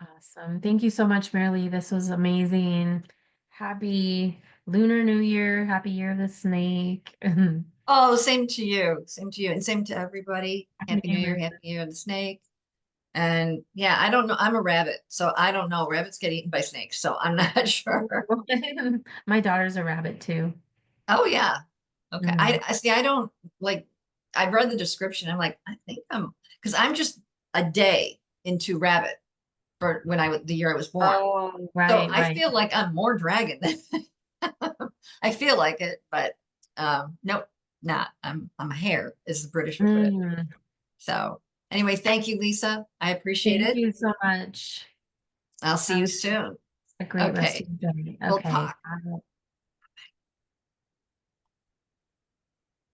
[SPEAKER 2] Awesome. Thank you so much, Merilee. This was amazing. Happy Lunar New Year. Happy Year of the Snake. Happy
[SPEAKER 1] Oh, same to you. Same to you. And same to everybody. Happy New
[SPEAKER 2] New
[SPEAKER 1] Year.
[SPEAKER 2] Moon.
[SPEAKER 1] Happy New Year of the Snake. And yeah, I don't know. I'm a rabbit, so I don't know. Rabbits get eaten by snakes, so I'm not sure.
[SPEAKER 2] My daughter's a rabbit too.
[SPEAKER 1] Oh yeah. Okay.
[SPEAKER 2] Mhm.
[SPEAKER 1] I see. I don't like. I read the description. I'm like, I think because I'm just a day into rabbit for when the year I was born.
[SPEAKER 2] Oh,
[SPEAKER 1] So
[SPEAKER 2] right,
[SPEAKER 1] I
[SPEAKER 2] right.
[SPEAKER 1] feel like I'm more dragon than I feel like it, but nope, not. I'm a hare, as the British would put it.
[SPEAKER 2] Mm.
[SPEAKER 1] So anyway, thank you, Lisa. I appreciate
[SPEAKER 2] Thank
[SPEAKER 1] it.
[SPEAKER 2] you so much.
[SPEAKER 1] I'll see
[SPEAKER 2] Have
[SPEAKER 1] you soon.
[SPEAKER 2] a great rest
[SPEAKER 1] Okay,
[SPEAKER 2] of your day.
[SPEAKER 1] we'll
[SPEAKER 2] Okay.
[SPEAKER 1] talk.
[SPEAKER 2] Bye.